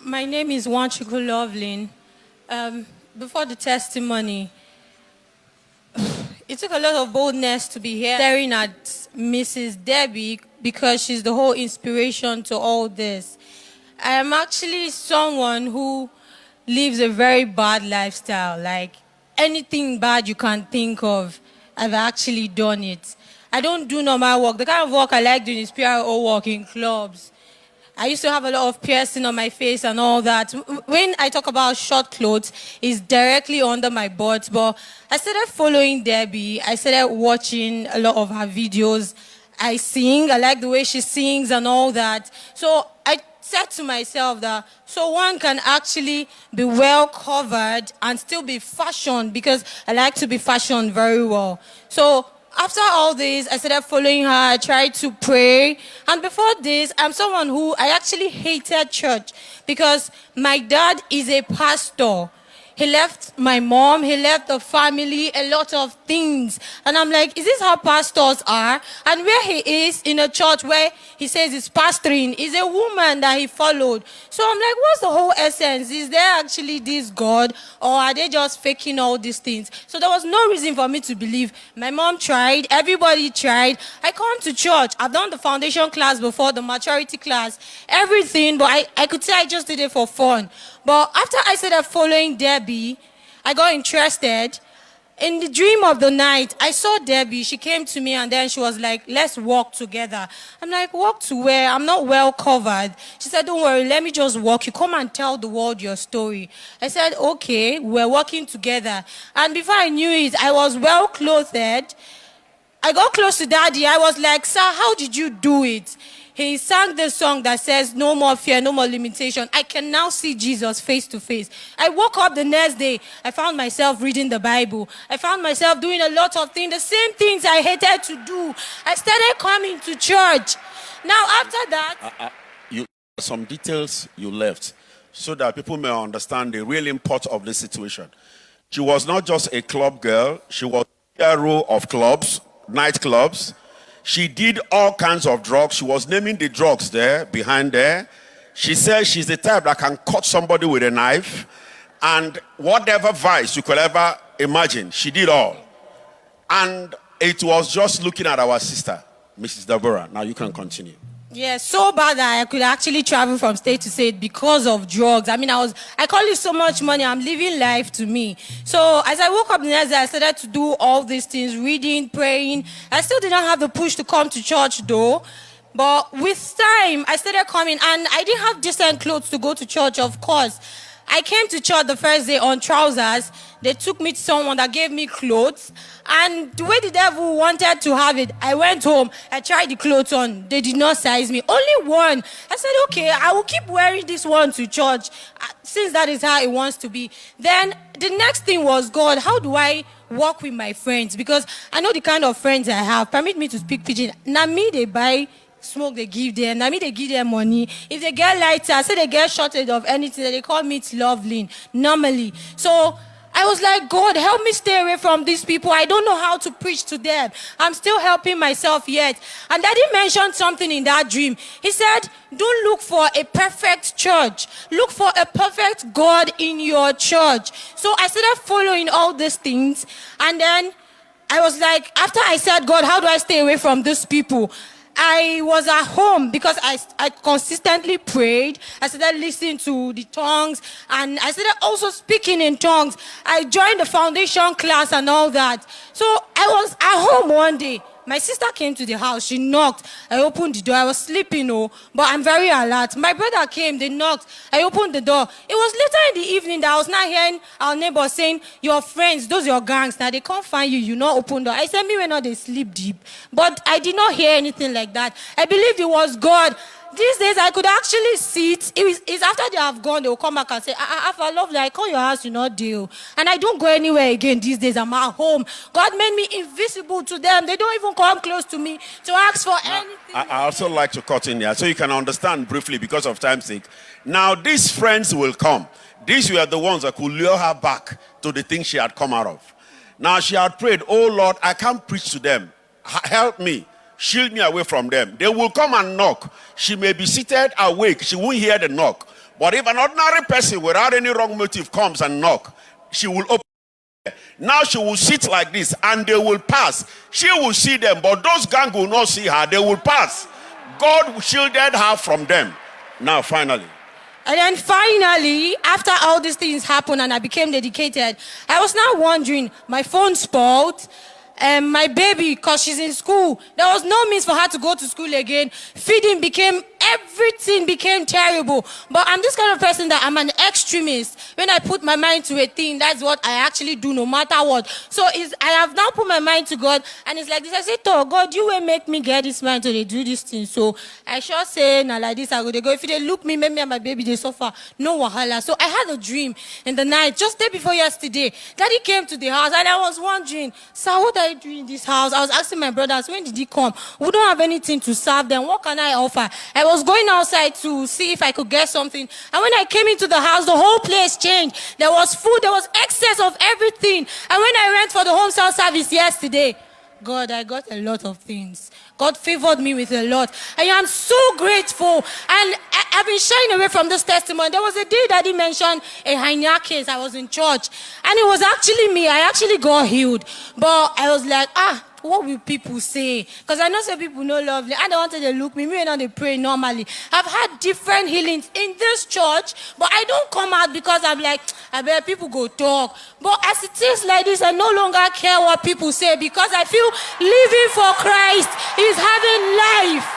My name is Wanchuku Lovelin. Before the testimony, it took a lot of boldness to be here staring at Mrs. Debbie because she's the whole inspiration to all this. I am actually someone who lives a very bad lifestyle. Like anything bad you can think of, I've actually done it. I don't do normal work. The kind of work I like doing is PRO work in clubs. I used to have a lot of piercing on my face and all that. When I talk about short clothes, it's directly under my butt. But I started following Debbie. I started watching a lot of her videos. I sing. I like the way she sings and all that. So I said to myself that so one can actually be well covered and still be fashioned, because I like to be fashioned very well. So after all this, I started following her. I tried to pray. And before this, I'm someone who I actually hated church because my dad is a pastor. He left my mom, he left the family, a lot of things. And I'm like, is this how pastors are? And where he is in a church where he says he's pastoring is a woman that he followed. So I'm like, what's the whole essence? Is there actually this God, or are they just faking all these things? So there was no reason for me to believe. My mom tried, everybody tried. I come to church. I've done the foundation class before, the maturity class, everything, but I could say I just did it for fun. But after I started following Debbie, I got interested. In the dream of the night, I saw Debbie. She came to me and then she was like, let's walk together. I'm like, walk to where? I'm not well covered. She said, don't worry, let me just walk. You come and tell the world your story. I said, okay, we're walking together. And before I knew it, I was well clothed. I got close to Daddy. I was like, sir, how did you do it? He sang this song that says, no more fear, no more limitation. I can now see Jesus face to face. I woke up the next day. I found myself reading the Bible. I found myself doing a lot of things, the same things I hated to do. I started coming to church. Now, after that... Some details you left so that people may understand the real import of this situation. She was not just a club girl. She was a hero of clubs, nightclubs. She did all kinds of drugs. She was naming the drugs there, behind there. She said she's the type that can cut somebody with a knife. And whatever vice you could ever imagine, she did all. And it was just looking at our sister, Mrs. Deborah. Now you can continue. Yeah, so bad that I could actually travel from state to state because of drugs. I mean, I call it so much money. I'm living life to me. So as I woke up the next day, I started to do all these things, reading, praying. I still didn't have the push to come to church though. But with time, I started coming, and I didn't have decent clothes to go to church, of course. I came to church the first day on trousers. They took me to someone that gave me clothes. And the way the devil wanted to have it, I went home. I tried the clothes on. They did not size me. Only one. I said, okay, I will keep wearing this one to church since that is how it wants to be. Then the next thing was, God, how do I walk with my friends? Because I know the kind of friends I have. Permit me to speak pidgin. Now me, they buy smoke, they give them. I mean, they give them money. If they get lighter, say they get shortage of anything, they call me it's Lovelin, normally. So I was like, God, help me stay away from these people. I don't know how to preach to them. I'm still helping myself yet. And Daddy mentioned something in that dream. He said, don't look for a perfect church. Look for a perfect God in your church. So I started following all these things. And then I was like, after I said, God, how do I stay away from these people? I was at home because I consistently prayed. I started listening to the tongues, and I started also speaking in tongues. I joined the foundation class and all that. So I was at home one day. My sister came to the house. She knocked. I opened the door. I was sleeping, but I'm very alert. My brother came. They knocked. I opened the door. It was later in the evening that I was not hearing our neighbors saying, your friends, those your gangs, now they can't find you. You not open door. I said, me when not they sleep deep. But I did not hear anything like that. I believed it was God. These days, I could actually see it. It's after they have gone, they will come back and say, I love you. I call your house, you not deal. And I don't go anywhere again these days. I'm at home. God made me invisible to them. They don't even come close to me to ask for anything. I also like to cut in here so you can understand briefly because of time's sake. Now, these friends will come. These were the ones that could lure her back to the things she had come out of. Now, she had prayed, oh Lord, I can't preach to them. Help me. Shield me away from them. They will come and knock. She may be seated awake. She won't hear the knock. But if an ordinary person without any wrong motive comes and knock, she will open. Now she will sit like this and they will pass. She will see them, but those gang will not see her. They will pass. God shielded her from them. Now, finally. And then finally, after all these things happened and I became dedicated, I was now wondering, my phone spoiled. My baby, because she's in school, there was no means for her to go to school again. Everything became terrible. But I'm this kind of person that I'm an extremist. When I put my mind to a thing, that's what I actually do no matter what. So I have now put my mind to God, and it's like this. I say, oh God, you will make me get this mind to do this thing. So I sure say, now like this, I go, they go. If they look me, make me and my baby, they suffer. No wahala. So I had a dream in the night, just day before yesterday. Daddy came to the house, and I was wondering, sir, what are you doing in this house? I was asking my brothers, when did he come? We don't have anything to serve them. What can I offer? I was going outside to see if I could get something. And when I came into the house, the whole place changed. There was food, there was excess of everything. And when I went for the home cell service yesterday, God, I got a lot of things. God favored me with a lot. I am so grateful. And I've been shying away from this testimony. There was a day Daddy mentioned a hernia case. I was in church. And it was actually me. I actually got healed. But I was like, what will people say? Because I know some people know lovely. I don't want to look me. Me and they pray normally. I've had different healings in this church, but I don't come out because I'm like, I bet people go talk. But as it is like this, I no longer care what people say because I feel living for Christ is having life.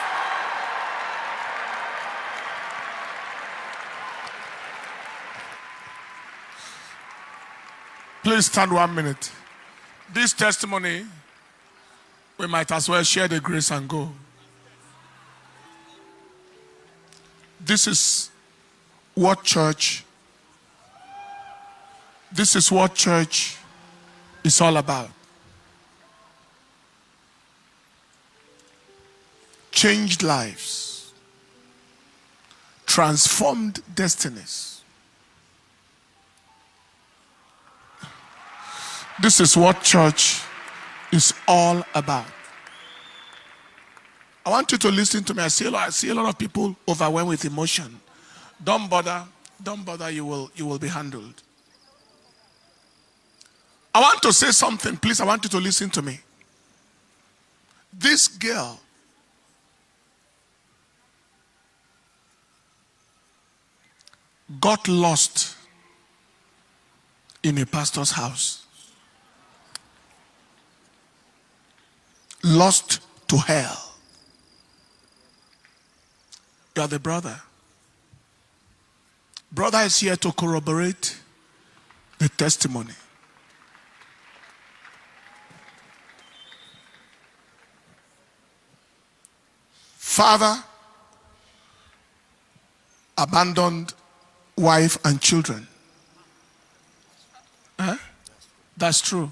Please stand 1 minute. This testimony, we might as well share the grace and go. This is what church is all about. Changed lives, transformed destinies. This is what church is all about. I want you to listen to me. I see a lot of people overwhelmed with emotion. Don't bother, you will be handled. I want to say something, please. I want you to listen to me. This girl got lost in a pastor's house. Lost to hell. You are the brother. Brother is here to corroborate the testimony. Father abandoned wife and children. That's true.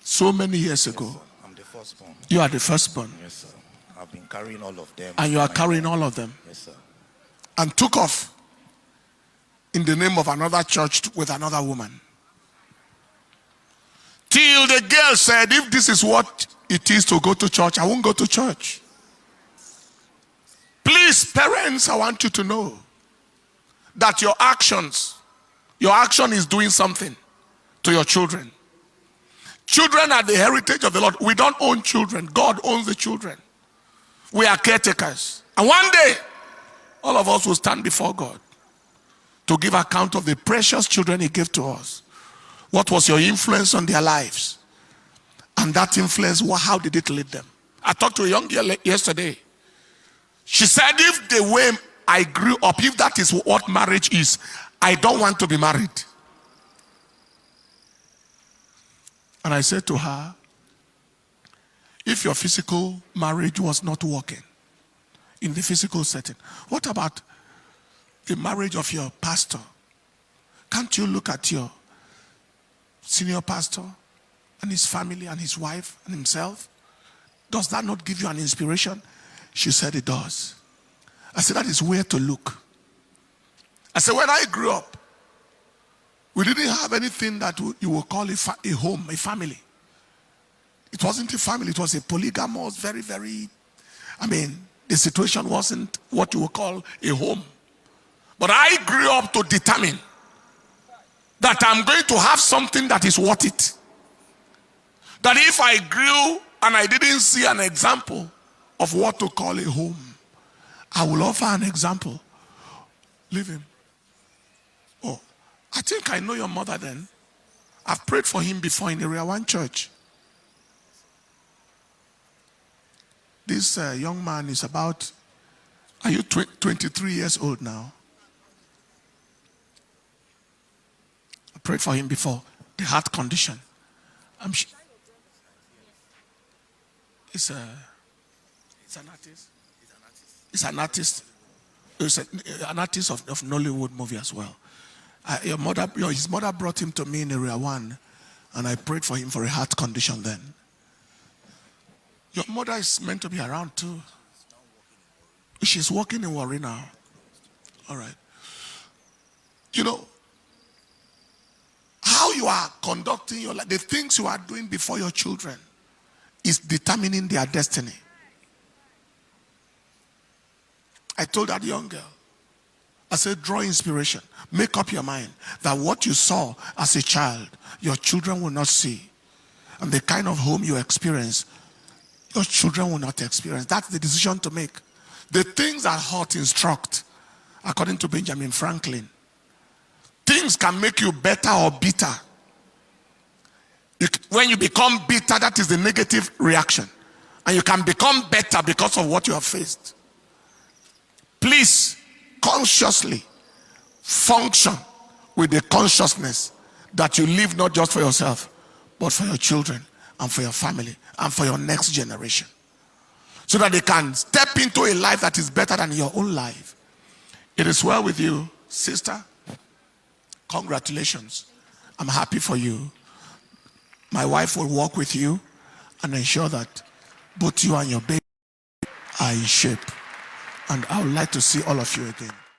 So many years ago. I'm the firstborn. You are the firstborn. Yes, sir. I've been carrying all of them. And you are carrying all of them. Yes, sir. And took off in the name of another church with another woman. Till the girl said, if this is what it is to go to church, I won't go to church. Please, parents, I want you to know that your action is doing something to your children. Children are the heritage of the Lord. We don't own children. God owns the children. We are caretakers. And one day, all of us will stand before God to give account of the precious children He gave to us. What was your influence on their lives? And that influence, how did it lead them? I talked to a young girl yesterday. She said, if the way I grew up, if that is what marriage is, I don't want to be married. And I said to her, if your physical marriage was not working in the physical setting, what about the marriage of your pastor? Can't you look at your senior pastor and his family and his wife and himself? Does that not give you an inspiration? She said it does. I said, that is where to look. I said, when I grew up, we didn't have anything that you would call a home, a family. It wasn't a family, it was a polygamous, the situation wasn't what you would call a home. But I grew up to determine that I'm going to have something that is worth it. That if I grew and I didn't see an example of what to call a home, I will offer an example. Leave him. Oh, I think I know your mother then. I've prayed for him before in Area 1 church. This young man is about, are you 23 years old now? I prayed for him before. The heart condition. It's an artist. It's an artist. It's an artist of Nollywood movie as well. His mother brought him to me in Area 1, and I prayed for him for a heart condition then. Your mother is meant to be around too. She's working in Warri now. All right. You know, how you are conducting your life, the things you are doing before your children is determining their destiny. I told that young girl, I said, draw inspiration. Make up your mind that what you saw as a child, your children will not see. And the kind of home you experience, your children will not experience. That's the decision to make. The things that heart instruct, according to Benjamin Franklin. Things can make you better or bitter. When you become bitter, that is the negative reaction. And you can become better because of what you have faced. Please, consciously function with the consciousness that you live not just for yourself, but for your children and for your family and for your next generation. So that they can step into a life that is better than your own life. It is well with you, sister. Congratulations. I'm happy for you. My wife will walk with you and ensure that both you and your baby are in shape. And I would like to see all of you again.